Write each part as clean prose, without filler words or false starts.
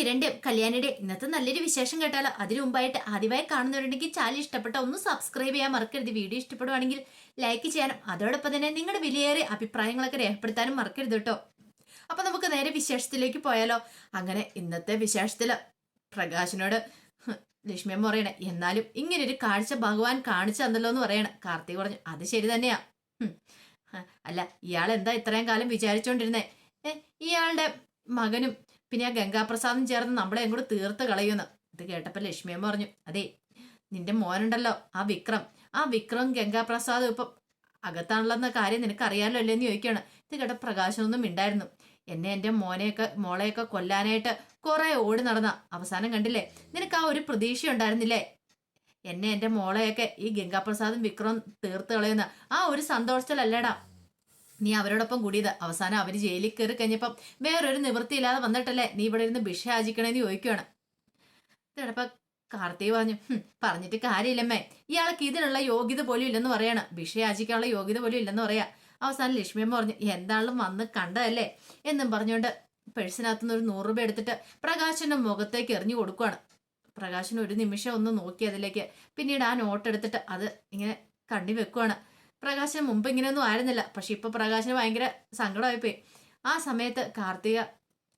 കിരണിന്റെ കല്യാണിയുടെ ഇന്നത്തെ നല്ലൊരു വിശേഷം കേട്ടാലോ. അതിനു മുമ്പായിട്ട് ആദ്യമായി കാണുന്നവരുണ്ടെങ്കിൽ ചാനൽ ഇഷ്ടപ്പെട്ട ഒന്ന് സബ്സ്ക്രൈബ് ചെയ്യാൻ മറക്കരുത്. വീഡിയോ ഇഷ്ടപ്പെടുവാണെങ്കിൽ ലൈക്ക് ചെയ്യാനും അതോടൊപ്പം തന്നെ നിങ്ങളുടെ വിലയേറിയ അഭിപ്രായങ്ങളൊക്കെ രേഖപ്പെടുത്താനും മറക്കരുത് കേട്ടോ. അപ്പൊ നമുക്ക് നേരെ വിശേഷത്തിലേക്ക് പോയാലോ. അങ്ങനെ ഇന്നത്തെ വിശേഷത്തില് പ്രകാശിനോട് ലക്ഷ്മിയമ്മ പറയണേ, എന്നാലും ഇങ്ങനൊരു കാഴ്ച ഭഗവാൻ കാണിച്ചു തന്നല്ലോ എന്ന് പറയണ. കാർത്തിക് പറഞ്ഞു, അത് ശരി തന്നെയാ. അല്ല, ഇയാൾ എന്താ ഇത്രയും കാലം വിചാരിച്ചോണ്ടിരുന്നേ? ഇയാളുടെ മകനും പിന്നെ ആ ഗംഗാപ്രസാദും ചേർന്ന് നമ്മളെ അങ്ങോട്ട് തീർത്ത് കളയുമെന്ന്. ഇത് കേട്ടപ്പോൾ ലക്ഷ്മിയമ്മ പറഞ്ഞു, അതെ, നിന്റെ മോനുണ്ടല്ലോ ആ വിക്രം ഗംഗാപ്രസാദും ഇപ്പം അകത്താണുള്ളെന്ന കാര്യം നിനക്ക് അറിയാലോ അല്ലേന്ന് ചോദിക്കുകയാണ്. ഇത് കേട്ട പ്രകാശനൊന്നും മിണ്ടായിരുന്നു. എന്നെ എൻ്റെ മോളെയൊക്കെ കൊല്ലാനായിട്ട് കുറെ ഓടി നടന്ന അവസാനം കണ്ടില്ലേ, നിനക്ക് ആ ഒരു പ്രതീക്ഷ ഉണ്ടായിരുന്നില്ലേ? എൻ്റെ മോളെയൊക്കെ ഈ ഗംഗാപ്രസാദും വിക്രം തീർത്ത് കളയുന്ന ആ ഒരു സന്തോഷത്തിലല്ലേടാ നീ അവരോടൊപ്പം കൂടിയത്. അവസാനം അവര് ജയിലിൽ കയറി കഴിഞ്ഞപ്പം വേറൊരു നിവൃത്തിയില്ലാതെ വന്നിട്ടല്ലേ നീ ഇവിടെ ഇരുന്ന് ഭിക്ഷ യാചിക്കണേന്ന് ചോദിക്കുകയാണ്. ഇതടപ്പ കാർത്തിക് പറഞ്ഞു, പറഞ്ഞിട്ട് കാര്യമില്ലമ്മേ, ഇയാൾക്ക് ഇതിനുള്ള യോഗ്യത പോലും ഇല്ലെന്ന് പറയാണ്. ഭിക്ഷ യാചിക്കാനുള്ള യോഗ്യത പോലും ഇല്ലെന്ന് പറയാ. അവസാനം ലക്ഷ്മിയമ്മ പറഞ്ഞു, എന്താളും വന്ന് കണ്ടതല്ലേ എന്നും പറഞ്ഞുകൊണ്ട് പേഴ്സിനകത്തുനിന്ന് ഒരു 100 രൂപ എടുത്തിട്ട് പ്രകാശന്റെ മുഖത്തേക്ക് എറിഞ്ഞു കൊടുക്കുകയാണ്. പ്രകാശൻ ഒരു നിമിഷം ഒന്ന് നോക്കി അതിലേക്ക്, പിന്നീട് ആ നോട്ട് എടുത്തിട്ട് അത് ഇങ്ങനെ കണ്ണി വെക്കുവാണ്. പ്രകാശന് മുമ്പ് ഇങ്ങനെയൊന്നും ആയിരുന്നില്ല, പക്ഷെ ഇപ്പൊ പ്രകാശന് ഭയങ്കര സങ്കടമായിപ്പോയി. ആ സമയത്ത് കാർത്തിക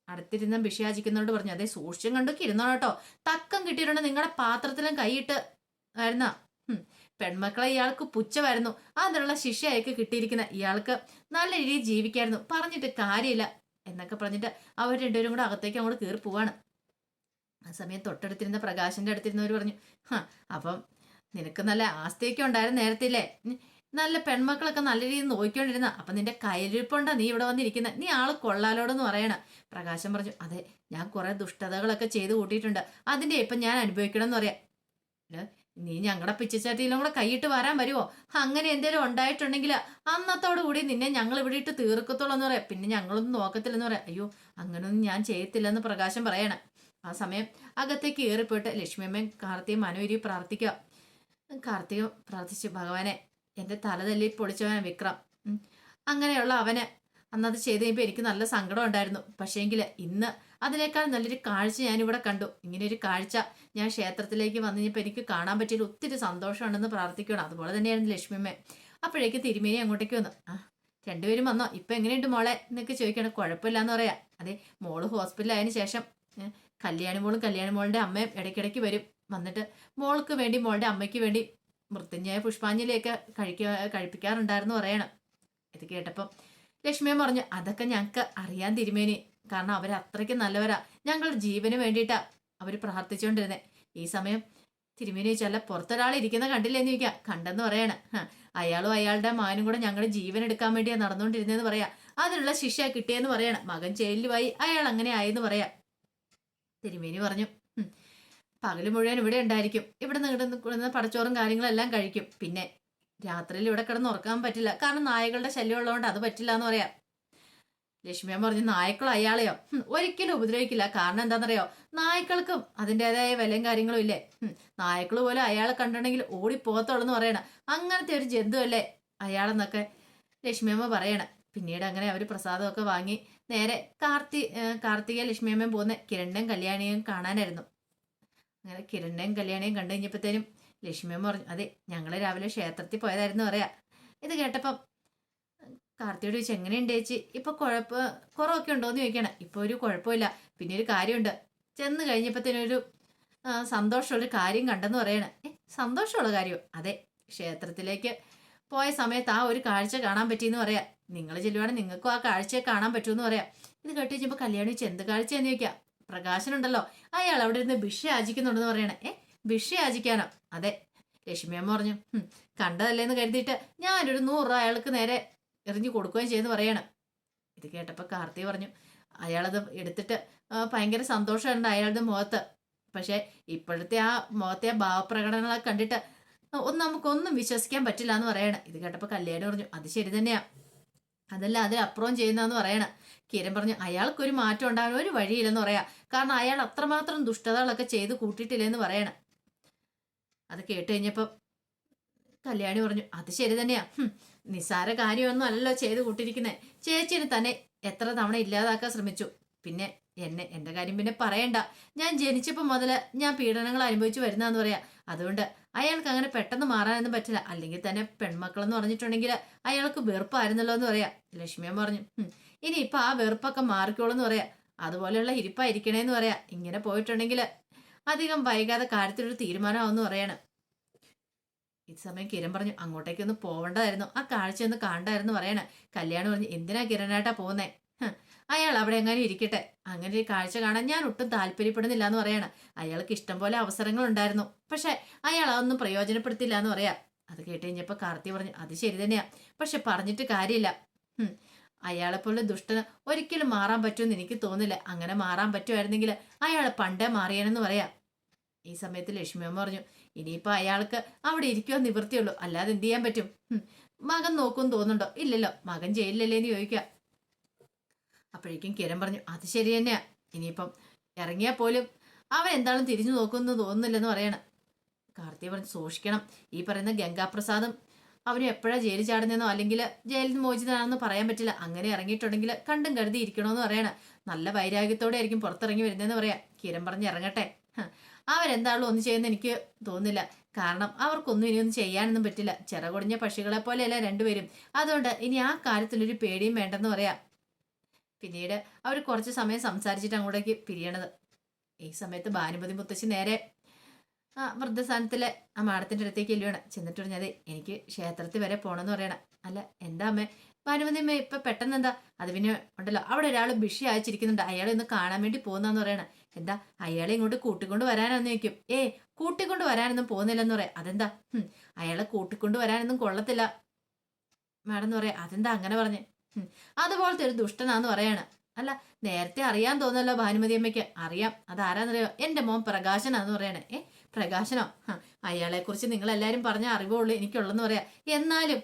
അടുത്തിരുന്ന ഭിഷയാചിക്കുന്നവരോട് പറഞ്ഞു, അതെ, സൂക്ഷിച്ചും കണ്ടൊക്കെ ഇരുന്നോ കേട്ടോ, തക്കം കിട്ടിയിട്ടുണ്ട് നിങ്ങളുടെ പാത്രത്തിലും കൈയിട്ട് ആയിരുന്ന പെൺമക്കളെ ഇയാൾക്ക് പുച്ഛമായിരുന്നു, അതിനുള്ള ശിക്ഷ അയക്ക് കിട്ടിയിരിക്കുന്ന, ഇയാൾക്ക് നല്ല രീതിയിൽ ജീവിക്കായിരുന്നു, പറഞ്ഞിട്ട് കാര്യമില്ല എന്നൊക്കെ പറഞ്ഞിട്ട് അവർ രണ്ടുപേരും കൂടെ അകത്തേക്ക് അങ്ങോട്ട് കയറി പോവാണ്. ആ സമയം തൊട്ടടുത്തിരുന്ന പ്രകാശന്റെ അടുത്തിരുന്നവർ പറഞ്ഞു, അപ്പം നിനക്ക് നല്ല ആസ്തിയൊക്കെ ഉണ്ടായിരുന്നു നേരത്തെ, നല്ല പെൺമക്കളൊക്കെ നല്ല രീതിയിൽ നോക്കിക്കൊണ്ടിരുന്ന, അപ്പൊ നിന്റെ കയ്യിരിപ്പുണ്ടാ നീ ഇവിടെ വന്നിരിക്കുന്നത്, നീ ആള് കൊള്ളാലോടെന്ന് പറയണ. പ്രകാശം പറഞ്ഞു, അതെ, ഞാൻ കുറെ ദുഷ്ടതകളൊക്കെ ചെയ്ത് കൂട്ടിയിട്ടുണ്ട്, അതിന്റെ ഇപ്പം ഞാൻ അനുഭവിക്കണം എന്ന് പറയാം. നീ ഞങ്ങളുടെ പിച്ചച്ചാട്ടിയിലും കൂടെ കൈയിട്ട് വരാൻ വരുമോ? അങ്ങനെ എന്തേലും ഉണ്ടായിട്ടുണ്ടെങ്കിൽ അന്നത്തോടു കൂടി നിന്നെ ഞങ്ങൾ ഇവിടെ ഇട്ട് തീർക്കത്തുള്ളൂ എന്ന് പറയാം, പിന്നെ ഞങ്ങളൊന്നും നോക്കത്തില്ലെന്ന് പറയാം. അയ്യോ, അങ്ങനൊന്നും ഞാൻ ചെയ്യത്തില്ലെന്ന് പ്രകാശം പറയണ. ആ സമയം അകത്തേക്ക് കയറിപ്പോയിട്ട് ലക്ഷ്മിയമ്മയും കാർത്തിയും മനോരി പ്രാർത്ഥിക്കുക. കാർത്തിക പ്രാർത്ഥിച്ചു, ഭഗവാനെ, എൻ്റെ തലതല്ലി പൊളിച്ചവനെ വിക്രം, അങ്ങനെയുള്ള അവന് അന്നത് ചെയ്ത് കഴിയുമ്പോൾ എനിക്ക് നല്ല സങ്കടം ഉണ്ടായിരുന്നു. പക്ഷേങ്കിൽ ഇന്ന് അതിനേക്കാൾ നല്ലൊരു കാഴ്ച ഞാനിവിടെ കണ്ടു. ഇങ്ങനെയൊരു കാഴ്ച ഞാൻ ക്ഷേത്രത്തിലേക്ക് വന്നു കഴിഞ്ഞപ്പോൾ എനിക്ക് കാണാൻ പറ്റിയത് ഒത്തിരി സന്തോഷമുണ്ടെന്ന് പ്രാർത്ഥിക്കണം. അതുപോലെ തന്നെയായിരുന്നു ലക്ഷ്മിയമ്മ. അപ്പോഴേക്ക് തിരുമേനി അങ്ങോട്ടേക്ക് വന്നു. രണ്ടുപേരും വന്നോ, ഇപ്പം എങ്ങനെയുണ്ട് മോളെ എന്നൊക്കെ ചോദിക്കണം. കുഴപ്പമില്ലാന്ന് പറയാം. അതെ, മോള് ഹോസ്പിറ്റലായതിനു ശേഷം കല്യാണി മോളുടെ അമ്മയും ഇടയ്ക്കിടയ്ക്ക് വരും, വന്നിട്ട് മോൾക്ക് വേണ്ടി മോളുടെ അമ്മയ്ക്ക് വേണ്ടി മൃത്യുഞ്ജയ പുഷ്പാഞ്ജലിയൊക്കെ കഴിപ്പിക്കാറുണ്ടായിരുന്നു പറയണം. ഇത് കേട്ടപ്പം ലക്ഷ്മിയമ്മ പറഞ്ഞു, അതൊക്കെ ഞങ്ങൾക്ക് അറിയാൻ തിരുമേനി, കാരണം അവർ അത്രയ്ക്ക് നല്ലവരാ, ഞങ്ങളുടെ ജീവന് വേണ്ടിയിട്ടാ അവർ പ്രാർത്ഥിച്ചുകൊണ്ടിരുന്നേ. ഈ സമയം തിരുമേനി ചോദിച്ചാൽ പുറത്തൊരാൾ ഇരിക്കുന്ന കണ്ടില്ലെന്ന് ചോദിക്കാം. കണ്ടെന്ന് പറയാണ്. അയാളും അയാളുടെ മകനും കൂടെ ഞങ്ങളുടെ ജീവൻ എടുക്കാൻ വേണ്ടിയാണ് നടന്നുകൊണ്ടിരുന്നതെന്ന് പറയാം. അതിനുള്ള ശിക്ഷ കിട്ടിയെന്ന് പറയണം. മകൻ ജയിലിലുമായി, അയാൾ അങ്ങനെ ആയെന്ന് പറയാം. തിരുമേനി പറഞ്ഞു, പകല് മുഴുവൻ ഇവിടെ ഉണ്ടായിരിക്കും, ഇവിടെ നിന്ന് പടച്ചോറും കാര്യങ്ങളെല്ലാം കഴിക്കും, പിന്നെ രാത്രിയിൽ ഇവിടെ കിടന്ന് ഉറക്കാൻ പറ്റില്ല, കാരണം നായകളുടെ ശല്യം ഉള്ളതുകൊണ്ട് അത് പറ്റില്ല എന്ന് പറയാം. ലക്ഷ്മിയമ്മ പറഞ്ഞു, നായ്ക്കളോ അയാളെയോ ഒരിക്കലും ഉപദ്രവിക്കില്ല, കാരണം എന്താണെന്നറിയോ, നായ്ക്കൾക്കും അതിൻ്റെതായ വിലയും കാര്യങ്ങളും ഇല്ലേ, നായ്ക്കൾ പോലെ അയാളെ കണ്ടിട്ടുണ്ടെങ്കിൽ ഓടിപ്പോകത്തുള്ളൂ പറയണം. അങ്ങനത്തെ ഒരു ജന്തു അല്ലേ അയാളെന്നൊക്കെ ലക്ഷ്മിയമ്മ പറയണം. പിന്നീട് അങ്ങനെ അവർ പ്രസാദമൊക്കെ വാങ്ങി നേരെ കാർത്തിക ലക്ഷ്മിയമ്മയും പോകുന്ന കിരണിനെയും കല്യാണിയും കാണാനായിരുന്നു. അങ്ങനെ കിരണിനെയും കല്യാണിയും കണ്ടു കഴിഞ്ഞപ്പോഴത്തേനും ലക്ഷ്മിയമ്മ പറഞ്ഞു, അതെ, ഞങ്ങൾ രാവിലെ ക്ഷേത്രത്തിൽ പോയതായിരുന്നു പറയാ. ഇത് കേട്ടപ്പം കാർത്തിയോട് ചോദിച്ചു, എങ്ങനെയുണ്ട് ചേച്ചി, ഇപ്പൊ കുറവൊക്കെ ഉണ്ടോയെന്ന് ചോദിക്കണം. ഇപ്പൊ ഒരു കുഴപ്പമില്ല, പിന്നെ ഒരു കാര്യമുണ്ട്, ചെന്ന് കഴിഞ്ഞപ്പോഴത്തേനൊരു സന്തോഷമുള്ളൊരു കാര്യം കണ്ടെന്ന് പറയണേ. സന്തോഷമുള്ള കാര്യമോ? അതെ, ക്ഷേത്രത്തിലേക്ക് പോയ സമയത്ത് ആ ഒരു കാഴ്ച കാണാൻ പറ്റിയെന്ന് പറയാം. നിങ്ങൾ ചെല്ലുവാണെങ്കിൽ നിങ്ങൾക്കും ആ കാഴ്ചയെ കാണാൻ പറ്റുമെന്ന് പറയാം. ഇത് കേട്ട് വെച്ചപ്പോൾ കല്യാണി വെച്ച് എന്ത് കാഴ്ചയെന്ന് ചോദിക്കാം. പ്രകാശനുണ്ടല്ലോ, അയാൾ അവിടെ ഇരുന്ന് ഭിക്ഷ യാചിക്കുന്നുണ്ടെന്ന് പറയണേ. ഭിക്ഷ യാചിക്കാനോ? അതെ. ലക്ഷ്മിയമ്മ പറഞ്ഞു, കണ്ടതല്ലേന്ന് കരുതിയിട്ട് ഞാനൊരു 100 രൂപ അയാൾക്ക് നേരെ എറിഞ്ഞു കൊടുക്കുകയും ചെയ്യുന്നു പറയണം. ഇത് കേട്ടപ്പോൾ കാർത്തിക പറഞ്ഞു, അയാളത് എടുത്തിട്ട് ഭയങ്കര സന്തോഷമുണ്ട് അയാളുടെ മുഖത്ത്, പക്ഷെ ഇപ്പോഴത്തെ ആ മുഖത്തെ ഭാവപ്രകടനങ്ങളെ കണ്ടിട്ട് നമുക്കൊന്നും വിശ്വസിക്കാൻ പറ്റില്ല എന്ന് പറയണം. ഇത് കേട്ടപ്പോൾ കല്യാണി പറഞ്ഞു, അത് ശരി തന്നെയാ, അതല്ല അതിലപ്പുറം ചെയ്യുന്നതെന്ന് പറയണം. കിരൺ പറഞ്ഞു, അയാൾക്കൊരു മാറ്റം ഉണ്ടാകാൻ ഒരു വഴിയില്ലെന്ന് പറയാം, കാരണം അയാൾ അത്രമാത്രം ദുഷ്ടതകളൊക്കെ ചെയ്ത് കൂട്ടിയിട്ടില്ലെന്ന് പറയണം. അത് കേട്ട് കഴിഞ്ഞപ്പം കല്യാണി പറഞ്ഞു, അത് ശരി തന്നെയാ, നിസ്സാര കാര്യമൊന്നും അല്ലല്ലോ ചെയ്ത് കൂട്ടിയിരിക്കുന്നത്, ചേച്ചിന് തന്നെ എത്ര തവണ ഇല്ലാതാക്കാൻ ശ്രമിച്ചു, പിന്നെ എൻ്റെ കാര്യം പിന്നെ പറയണ്ട. ഞാൻ ജനിച്ചപ്പോൾ മുതൽ ഞാൻ പീഡനങ്ങൾ അനുഭവിച്ചു വരുന്നതെന്ന് പറയാം. അതുകൊണ്ട് അയാൾക്ക് അങ്ങനെ പെട്ടെന്ന് മാറാനൊന്നും പറ്റില്ല. അല്ലെങ്കിൽ തന്നെ പെൺമക്കളെന്ന് പറഞ്ഞിട്ടുണ്ടെങ്കിൽ അയാൾക്ക് വെറുപ്പായിരുന്നല്ലോ എന്ന് പറയാം. ലക്ഷ്മിയമ്മ പറഞ്ഞു, ഇനി ഇപ്പം ആ വെറുപ്പൊക്കെ മാറിക്കോളെന്ന് പറയാം. അതുപോലെയുള്ള ഇരിപ്പായിരിക്കണേന്ന് പറയാം. ഇങ്ങനെ പോയിട്ടുണ്ടെങ്കിൽ അധികം വൈകാതെ കാര്യത്തിലൊരു തീരുമാനമാവെന്ന് പറയാണ്. ഈ സമയം കിരൺ പറഞ്ഞു, അങ്ങോട്ടേക്കൊന്ന് പോവേണ്ടതായിരുന്നു, ആ കാഴ്ച ഒന്ന് കാണണ്ടായിരുന്നു പറയണ. കല്യാണം പറഞ്ഞു, എന്തിനാ കിരണേട്ടാ പോകുന്നേ? അയാൾ അവിടെ എങ്ങാനും ഇരിക്കട്ടെ, അങ്ങനെ ഒരു കാഴ്ച കാണാൻ ഞാൻ ഒട്ടും താല്പര്യപ്പെടുന്നില്ല എന്ന് പറയാണ്. അയാൾക്ക് ഇഷ്ടം പോലെ അവസരങ്ങൾ ഉണ്ടായിരുന്നു, പക്ഷെ അയാൾ അതൊന്നും പ്രയോജനപ്പെടുത്തില്ല എന്ന് പറയാ. അത് കേട്ട് കഴിഞ്ഞപ്പോ കാർത്തി പറഞ്ഞു, അത് ശരി തന്നെയാ, പക്ഷെ പറഞ്ഞിട്ട് കാര്യമില്ല. അയാളെപ്പോലെ ദുഷ്ടന് ഒരിക്കലും മാറാൻ പറ്റുമെന്ന് എനിക്ക് തോന്നില്ല. അങ്ങനെ മാറാൻ പറ്റുമായിരുന്നെങ്കിൽ അയാൾ പണ്ടേ മാറിയാനെന്ന് പറയാ. ഈ സമയത്ത് ലക്ഷ്മിയമ്മ പറഞ്ഞു, ഇനിയിപ്പോ അയാൾക്ക് അവിടെ ഇരിക്കുവാൻ നിവൃത്തിയുള്ളൂ, അല്ലാതെ എന്ത് ചെയ്യാൻ പറ്റും? മകൻ നോക്കുമെന്ന് തോന്നുന്നുണ്ടോ? ഇല്ലല്ലോ, മകൻ ജയിലിലല്ലേ എന്ന് ചോദിക്കുക. അപ്പോഴേക്കും കിരൺ പറഞ്ഞു, അത് ശരി തന്നെയാ, ഇനിയിപ്പം ഇറങ്ങിയാൽ പോലും അവൻ എന്താളും തിരിഞ്ഞു നോക്കുമെന്ന് തോന്നുന്നില്ലെന്ന് പറയണം. കാർത്തിക പറഞ്ഞു, സൂക്ഷിക്കണം, ഈ പറയുന്ന ഗംഗാപ്രസാദും അവന് എപ്പോഴാണ് ജയിലിൽ ചാടുന്നതെന്നോ അല്ലെങ്കിൽ ജയിലിൽ നിന്ന് മോചിതനാണെന്നോ പറയാൻ പറ്റില്ല. അങ്ങനെ ഇറങ്ങിയിട്ടുണ്ടെങ്കിൽ കണ്ടും കരുതി ഇരിക്കണമെന്ന് പറയണം. നല്ല വൈരാഗ്യത്തോടെ ആയിരിക്കും പുറത്തിറങ്ങി വരുന്നതെന്ന് പറയാം. കിരൺ പറഞ്ഞ് ഇറങ്ങട്ടെ, അവരെന്താളും ഒന്നും ചെയ്യുന്ന എനിക്ക് തോന്നുന്നില്ല. കാരണം അവർക്കൊന്നും ഇനിയൊന്നും ചെയ്യാനൊന്നും പറ്റില്ല. ചിറകൊടിഞ്ഞ പക്ഷികളെ പോലെയല്ല രണ്ടുപേരും. അതുകൊണ്ട് ഇനി ആ കാര്യത്തിലൊരു പേടിയും വേണ്ടെന്ന് പറയാം. പിന്നീട് അവർ കുറച്ച് സമയം സംസാരിച്ചിട്ട് അങ്ങോട്ടേക്ക് പിരിയണത്. ഈ സമയത്ത് ഭാനുമതി മുത്തശ്ശി നേരെ വൃദ്ധസ്ഥാനത്തിലെ ആ മാഡത്തിന്റെ അടുത്തേക്ക് ചെല്ലുവാണ്. ചെന്നിട്ട് പറഞ്ഞത്, എനിക്ക് ക്ഷേത്രത്തിൽ വരെ പോണെന്ന് പറയണം. അല്ല എന്താ അമ്മേ? ഭാനുമതി അമ്മ ഇപ്പൊ പെട്ടെന്ന് എന്താ? അത് പിന്നെ ഉണ്ടല്ലോ, അവിടെ ഒരാൾ ഭിക്ഷ അയച്ചിരിക്കുന്നുണ്ട്, അയാളെ ഒന്ന് കാണാൻ വേണ്ടി പോകുന്നതെന്ന് പറയണം. എന്താ, അയാളെ ഇങ്ങോട്ട് കൂട്ടിക്കൊണ്ട് വരാനാന്ന് ചോദിക്കും. കൂട്ടിക്കൊണ്ട് വരാനൊന്നും പോകുന്നില്ലെന്ന് പറയാം. അതെന്താ? അയാളെ കൂട്ടിക്കൊണ്ട് വരാനൊന്നും കൊള്ളത്തില്ല മാഡം എന്ന് പറയാം. അതെന്താ അങ്ങനെ പറഞ്ഞേ? അതുപോലത്തെ ഒരു ദുഷ്ടനാന്ന് പറയാണ്. അല്ല, നേരത്തെ അറിയാൻ തോന്നല്ലോ ഭാനുമതി അമ്മയ്ക്ക്. അറിയാം, അതാരാന്നറിയോ? എന്റെ മോൻ പ്രകാശനാന്ന് പറയണേ. പ്രകാശനോ? അയാളെ കുറിച്ച് നിങ്ങൾ എല്ലാരും പറഞ്ഞ അറിവുള്ളൂ എനിക്കുള്ളെന്ന് പറയാ. എന്നാലും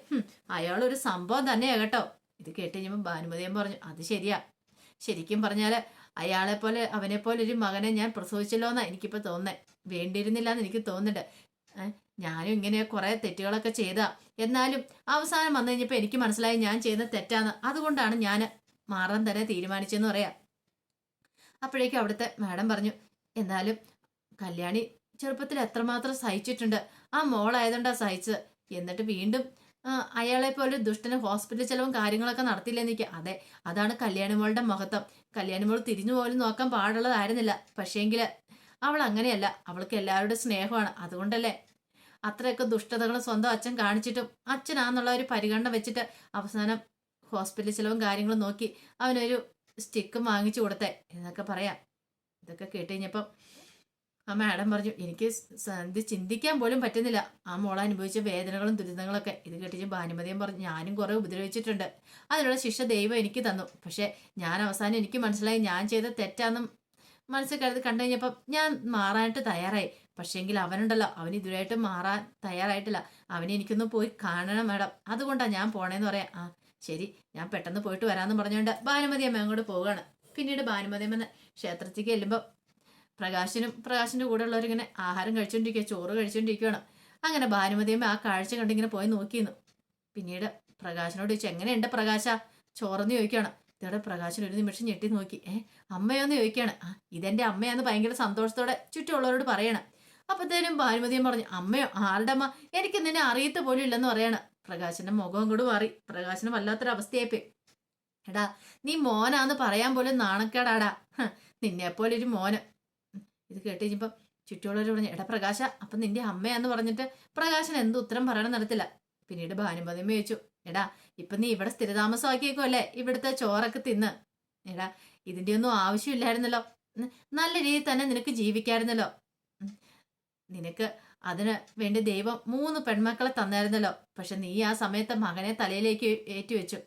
അയാളൊരു സംഭവം തന്നെയാ കേട്ടോ. ഇത് കേട്ട് കഴിഞ്ഞപ്പോൾ ഭാനുമതി അമ്മ പറഞ്ഞു, അത് ശരിയാ. ശരിക്കും പറഞ്ഞാല് അയാളെ പോലെ അവനെ പോലെ ഒരു മകനെ ഞാൻ പ്രസവിച്ചല്ലോ എന്നാ എനിക്കിപ്പോ തോന്നുന്നേ. വേണ്ടിയിരുന്നില്ല എന്ന് എനിക്ക് തോന്നുന്നുണ്ട്. ഞാനും ഇങ്ങനെ കുറെ തെറ്റുകളൊക്കെ ചെയ്താ, എന്നാലും അവസാനം വന്നു കഴിഞ്ഞപ്പോ എനിക്ക് മനസ്സിലായി ഞാൻ ചെയ്യുന്ന തെറ്റാന്ന്. അതുകൊണ്ടാണ് ഞാൻ മാറാൻ തന്നെ തീരുമാനിച്ചെന്ന് പറയാ. അപ്പോഴേക്കും അവിടുത്തെ മാഡം പറഞ്ഞു, എന്നാലും കല്യാണി ചെറുപ്പത്തിൽ എത്രമാത്രം സഹിച്ചിട്ടുണ്ട്. ആ മോളായതുകൊണ്ടാ സഹിച്ചത്. എന്നിട്ട് വീണ്ടും അയാളെ പോലെ ദുഷ്ടന് ഹോസ്പിറ്റൽ ചെലവും കാര്യങ്ങളൊക്കെ നടത്തില്ലെന്നിരിക്കുക. അതെ, അതാണ് കല്യാണി മോളുടെ മഹത്വം. കല്യാണി മോൾ തിരിഞ്ഞു പോലും നോക്കാൻ പാടുള്ളതായിരുന്നില്ല. പക്ഷേങ്കില് അവൾ അങ്ങനെയല്ല, അവൾക്ക് എല്ലാവരുടെ സ്നേഹമാണ്. അതുകൊണ്ടല്ലേ അത്രയൊക്കെ ദുഷ്ടതകൾ സ്വന്തം അച്ഛൻ കാണിച്ചിട്ടും അച്ഛനാന്നുള്ള ഒരു പരിഗണന വെച്ചിട്ട് അവസാനം ഹോസ്പിറ്റൽ ചിലവും കാര്യങ്ങളും നോക്കി അവനൊരു സ്റ്റിക്കും വാങ്ങിച്ചു കൊടുത്തേ എന്നൊക്കെ പറയാം. ഇതൊക്കെ കേട്ട് കഴിഞ്ഞപ്പം ആ മാഡം പറഞ്ഞു, എനിക്ക് ഇത് ചിന്തിക്കാൻ പോലും പറ്റുന്നില്ല ആ മോൾ അനുഭവിച്ച വേദനകളും ദുരിതങ്ങളൊക്കെ. ഇത് കേട്ടിട്ട് ഭാനുമതിയും പറഞ്ഞു, ഞാനും കുറെ ഉപദ്രവിച്ചിട്ടുണ്ട്, അതിനുള്ള ശിക്ഷ ദൈവം എനിക്ക് തന്നു. പക്ഷെ ഞാൻ അവസാനം എനിക്ക് മനസ്സിലായി ഞാൻ ചെയ്ത തെറ്റാന്നും മനസ്സിൽ കരുതി കണ്ടു കഴിഞ്ഞപ്പം ഞാൻ മാറാനായിട്ട് തയ്യാറായി. പക്ഷേങ്കിൽ അവനുണ്ടല്ലോ, അവൻ ഇതുവരായിട്ട് മാറാൻ തയ്യാറായിട്ടില്ല. അവനെ എനിക്കൊന്ന് പോയി കാണണം മാഡം, അതുകൊണ്ടാണ് ഞാൻ പോണേന്ന് പറയാം. ശരി, ഞാൻ പെട്ടെന്ന് പോയിട്ട് വരാമെന്ന് പറഞ്ഞുകൊണ്ട് ഭാനുമതി അമ്മ അങ്ങോട്ട് പോവുകയാണ്. പിന്നീട് ഭാനുമതി അമ്മ ക്ഷേത്രത്തിലേക്ക് ചെല്ലുമ്പോൾ പ്രകാശിന്റെ കൂടെ ഉള്ളവരിങ്ങനെ ആഹാരം കഴിച്ചുകൊണ്ടിരിക്കുക, ചോറ് കഴിച്ചുകൊണ്ടിരിക്കുകയാണ്. അങ്ങനെ ഭാനുമതി അമ്മ ആ കാഴ്ച കണ്ടിങ്ങനെ പോയി നോക്കിയിരുന്നു. പിന്നീട് പ്രകാശനോട് ചോദിച്ചു, എങ്ങനെയുണ്ട് പ്രകാശ ചോറെന്ന് ചോദിക്കുകയാണ്. ഇതോടെ പ്രകാശൻ ഒരു നിമിഷം ഞെട്ടി നോക്കി. അമ്മയോന്ന് ചോദിക്കുകയാണ്. ഇതെന്റെ അമ്മയാന്ന് ഭയങ്കര സന്തോഷത്തോടെ ചുറ്റുമുള്ളവരോട് പറയണം. അപ്പത്തേനും ഭാനുമതിയും പറഞ്ഞു, അമ്മയോ? ആരുടെ അമ്മ? എനിക്ക് നിന്നെ അറിയത്ത് പോലും ഇല്ലെന്ന് പറയണം. പ്രകാശന്റെ മുഖം കൂടെ മാറി. പ്രകാശന് വല്ലാത്തൊരവസ്ഥയായിപ്പോയി. എടാ, നീ മോനാന്ന് പറയാൻ പോലും നാണക്കേടാടാ, നിന്നെപ്പോലെ ഒരു മോന്. ഇത് കേട്ട് കഴിഞ്ഞപ്പം ചുറ്റുമുള്ളവർ പറഞ്ഞു, എടാ പ്രകാശ, അപ്പൊ നിന്റെ അമ്മയാന്ന് പറഞ്ഞിട്ട് പ്രകാശൻ എന്ത് ഉത്തരം പറയണം നടത്തില്ല. പിന്നീട് ഭാനുമതിയമ്മ ചോദിച്ചു, എടാ ഇപ്പൊ നീ ഇവിടെ സ്ഥിരതാമസമാക്കിയേക്കോ ഇവിടുത്തെ ചോറൊക്കെ തിന്ന്. എടാ ഇതിന്റെ ഒന്നും ആവശ്യമില്ലായിരുന്നല്ലോ, നല്ല രീതിയിൽ തന്നെ നിനക്ക് ജീവിക്കായിരുന്നല്ലോ. നിനക്ക് അതിന് വേണ്ടി ദൈവം 3 പെൺമക്കളെ തന്നായിരുന്നല്ലോ. പക്ഷെ നീ ആ സമയത്ത് മകനെ തലയിലേക്ക് ഏറ്റുവെച്ചു.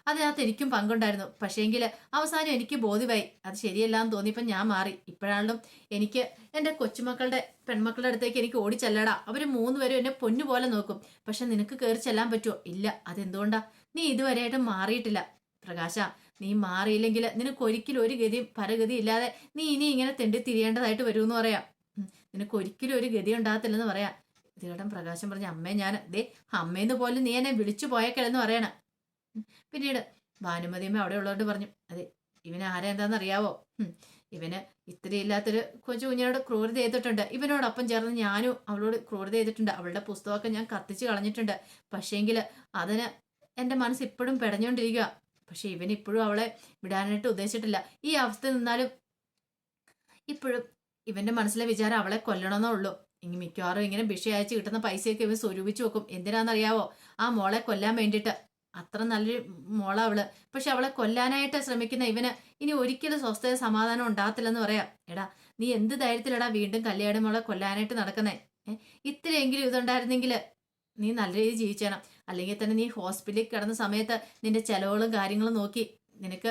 അതിനകത്ത് എനിക്കും പങ്കുണ്ടായിരുന്നു. പക്ഷേങ്കിൽ അവസാനം എനിക്ക് ബോധ്യമായി അത് ശരിയല്ലാന്ന് തോന്നിയപ്പോൾ ഞാൻ മാറി. ഇപ്പോഴാണെങ്കിലും എനിക്ക് എൻ്റെ കൊച്ചുമക്കളുടെ പെൺമക്കളുടെ അടുത്തേക്ക് എനിക്ക് ഓടിച്ചെല്ലടാ. അവർ 3 പേരും എന്നെ പൊന്നുപോലെ നോക്കും. പക്ഷെ നിനക്ക് കയറി ചെല്ലാൻ പറ്റുമോ? ഇല്ല. അതെന്തുകൊണ്ടാ? നീ ഇതുവരെയായിട്ടും മാറിയിട്ടില്ല പ്രകാശ. നീ മാറിയില്ലെങ്കിൽ നിനക്ക് ഒരിക്കലും ഒരു ഗതിയും പരഗതി ഇല്ലാതെ നീ ഇനി ഇങ്ങനെ തെണ്ടി തിരിയേണ്ടതായിട്ട് വരുമെന്ന് പറയാം. നിനക്ക് ഒരിക്കലും ഒരു ഗതി ഉണ്ടാകത്തില്ലെന്ന് പറയാം. ഇതേടം പ്രകാശം പറഞ്ഞ, അമ്മേ ഞാൻ അമ്മേന്ന് പോലും നീ എന്നെ വിളിച്ചു പോയേക്കല്ലെന്ന് പറയണ. പിന്നീട് ഭാനുമതിയമ്മ അവിടെ ഉള്ളവരോട് പറഞ്ഞു, അതെ ഇവന് ആരാ എന്താണെന്നറിയാവോ? ഇവന് ഇത്രയില്ലാത്തൊരു കൊച്ചു കുഞ്ഞിനോട് ക്രൂരത ചെയ്തിട്ടുണ്ട്. ഇവനോടൊപ്പം ചേർന്ന് ഞാനും അവളോട് ക്രൂരത ചെയ്തിട്ടുണ്ട്. അവളുടെ പുസ്തകമൊക്കെ ഞാൻ കത്തിച്ച് കളഞ്ഞിട്ടുണ്ട്. പക്ഷേങ്കിൽ അതിന് എൻ്റെ മനസ്സ് ഇപ്പോഴും പെടഞ്ഞുകൊണ്ടിരിക്കുക. പക്ഷെ ഇവൻ ഇപ്പോഴും അവളെ വിടാനായിട്ട് ഉദ്ദേശിച്ചിട്ടില്ല. ഈ അവസ്ഥ നിന്നാലും ഇപ്പോഴും ഇവന്റെ മനസ്സിലെ വിചാരം അവളെ കൊല്ലണമെന്നേ ഉള്ളൂ. ഇനി മിക്കവാറും ഇങ്ങനെ ഭിക്ഷ അയച്ച് കിട്ടുന്ന പൈസയൊക്കെ ഇവൻ സ്വരൂപിച്ചു വെക്കും. എന്തിനാണെന്നറിയാവോ? ആ മോളെ കൊല്ലാൻ വേണ്ടിയിട്ട്. അത്ര നല്ലൊരു മോളാ അവള്. പക്ഷെ അവളെ കൊല്ലാനായിട്ട് ശ്രമിക്കുന്ന ഇവന് ഇനി ഒരിക്കലും സ്വസ്ഥത സമാധാനം ഉണ്ടാകത്തില്ലെന്ന് പറയാം. എടാ, നീ എന്ത് ധൈര്യത്തിലടാ വീണ്ടും കല്യാണി മോളെ കൊല്ലാനായിട്ട് നടക്കുന്നേ? ഇത്രയെങ്കിലും ഇതുണ്ടായിരുന്നെങ്കിൽ നീ നല്ല രീതിയിൽ ജീവിച്ചേണം. അല്ലെങ്കിൽ തന്നെ നീ ഹോസ്പിറ്റലിൽ കിടന്ന സമയത്ത് നിന്റെ ചെലവുകളും കാര്യങ്ങളും നോക്കി നിനക്ക്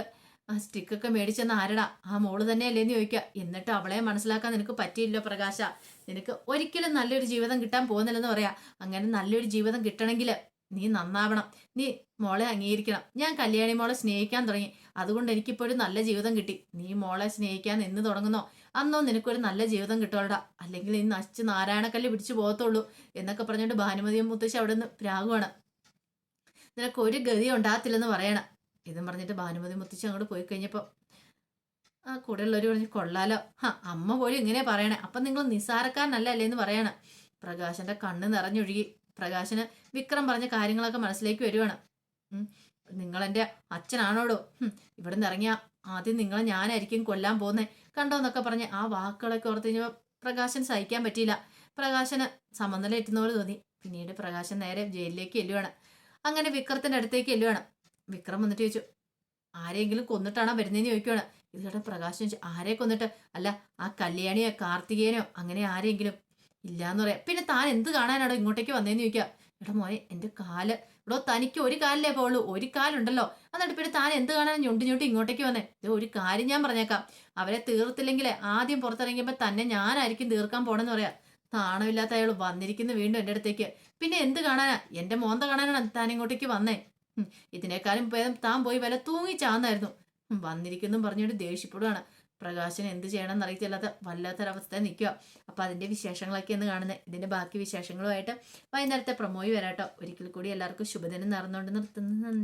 ആ സ്റ്റിക്കൊക്കെ മേടിച്ചെന്ന് ആരടാ? ആ മോള് തന്നെയല്ലേന്ന് ചോദിക്കുക. എന്നിട്ട് അവളെ മനസ്സിലാക്കാൻ നിനക്ക് പറ്റിയില്ലോ പ്രകാശ. നിനക്ക് ഒരിക്കലും നല്ലൊരു ജീവിതം കിട്ടാൻ പോകുന്നില്ലെന്ന് പറയാ. അങ്ങനെ നല്ലൊരു ജീവിതം കിട്ടണമെങ്കിൽ നീ നന്നാവണം. നീ മോളെ അംഗീകരിക്കണം. ഞാൻ കല്യാണി മോളെ സ്നേഹിക്കാൻ തുടങ്ങി. അതുകൊണ്ട് എനിക്കിപ്പോൾ ഒരു നല്ല ജീവിതം കിട്ടി. നീ മോളെ സ്നേഹിക്കാൻ എന്ന് തുടങ്ങുന്നോ അന്നോ നിനക്കൊരു നല്ല ജീവിതം കിട്ടുമോടാ. അല്ലെങ്കിൽ നീ നശിച്ച് നാരായണക്കല്ല് പിടിച്ചു പോകത്തുള്ളൂ എന്നൊക്കെ പറഞ്ഞുകൊണ്ട് ഭാനുമതിയും മുത്തശ്ശി അവിടെ നിന്ന് പ്രാഗുവാണ്. നിനക്ക് ഒരു ഗതി ഉണ്ടാകത്തില്ലെന്ന് പറയണം. ഇതും പറഞ്ഞിട്ട് ഭാനുമതി മുത്തശ്ശി അങ്ങോട്ട് പോയി കഴിഞ്ഞപ്പോൾ ആ കൂടെയുള്ളവർ പറഞ്ഞു, കൊള്ളാലോ, അമ്മ പോലും ഇങ്ങനെ പറയണേ. അപ്പം നിങ്ങൾ നിസ്സാരക്കാരനല്ല അല്ലേ എന്ന് പറയണം. പ്രകാശന്റെ കണ്ണ് നിറഞ്ഞൊഴുകി. പ്രകാശന് വിക്രം പറഞ്ഞ കാര്യങ്ങളൊക്കെ മനസ്സിലേക്ക് വരുവാണ്. നിങ്ങളെന്റെ അച്ഛനാണോടോ? ഇവിടെ നിന്ന് ഇറങ്ങിയ ആദ്യം നിങ്ങളെ ഞാനായിരിക്കും കൊല്ലാൻ പോകുന്നേ കണ്ടോ എന്നൊക്കെ പറഞ്ഞ് ആ വാക്കുകളൊക്കെ ഓർത്ത് കഴിഞ്ഞപ്പോൾ പ്രകാശൻ സഹിക്കാൻ പറ്റിയില്ല. പ്രകാശന് സമനില എറ്റുന്ന പോലെ തോന്നി. പിന്നീട് പ്രകാശൻ നേരെ ജയിലിലേക്ക് എല്ലുവാണ്. അങ്ങനെ വിക്രത്തിന്റെ അടുത്തേക്ക് എല്ലുവാണ്. വിക്രം വന്നിട്ട് ചോദിച്ചു, ആരെങ്കിലും കൊന്നിട്ടാണോ വരുന്നതെന്ന് ചോദിക്കുവാണ്. ഇത് കേട്ട പ്രകാശൻ ചോദിച്ചു, ആരെ കൊന്നിട്ട്? അല്ല, ആ കല്യാണിയോ കാർത്തികേയനോ അങ്ങനെ ആരെങ്കിലും ഇല്ലാന്ന് പറയാം. പിന്നെ താൻ എന്ത് കാണാനാണോ ഇങ്ങോട്ടേക്ക് വന്നേന്ന് ചോദിക്കുക. എടാ മോനെ, എന്റെ കാല് ഇവിടെ തനിക്ക് ഒരു കാലിലേ പോളൂ, ഒരു കാലുണ്ടല്ലോ. എന്നിട്ട് പിന്നെ താൻ എന്ത് കാണാൻ ഞൊണ്ടി ഞൊട്ടി ഇങ്ങോട്ടേക്ക് വന്നേ? ഇത് ഒരു കാര്യം ഞാൻ പറഞ്ഞേക്കാം, അവരെ തീർത്തില്ലെങ്കിൽ ആദ്യം പുറത്തിറങ്ങിയപ്പോ തന്നെ ഞാനായിരിക്കും തീർക്കാൻ പോണെന്ന് പറയാം. താണമില്ലാത്ത അയാൾ വന്നിരിക്കുന്നു വീണ്ടും എൻ്റെ അടുത്തേക്ക്. പിന്നെ എന്ത് കാണാനാ? എന്റെ മോന്ത കാണാനാണ് താൻ ഇങ്ങോട്ടേക്ക് വന്നേ? ഇതിനേക്കാളും ഭേദം താൻ പോയി വില തൂങ്ങിച്ചാന്നായിരുന്നു. വന്നിരിക്കുന്നു പറഞ്ഞുകൊണ്ട് ദേഷ്യപ്പെടുകയാണ്. പ്രകാശന് എന്ത് ചെയ്യണം എന്നറിയത്തില്ലാത്ത വല്ലാത്തൊരവസ്ഥ നിൽക്കുക. അപ്പൊ അതിന്റെ വിശേഷങ്ങളൊക്കെ എന്ന് കാണുന്നത്. ഇതിന്റെ ബാക്കി വിശേഷങ്ങളുമായിട്ട് വൈകുന്നേരത്തെ പ്രൊമോയി വരാട്ടോ. ഒരിക്കൽ കൂടി എല്ലാവർക്കും ശുഭദിനം നേർന്നുകൊണ്ട് നിർത്തുന്നു.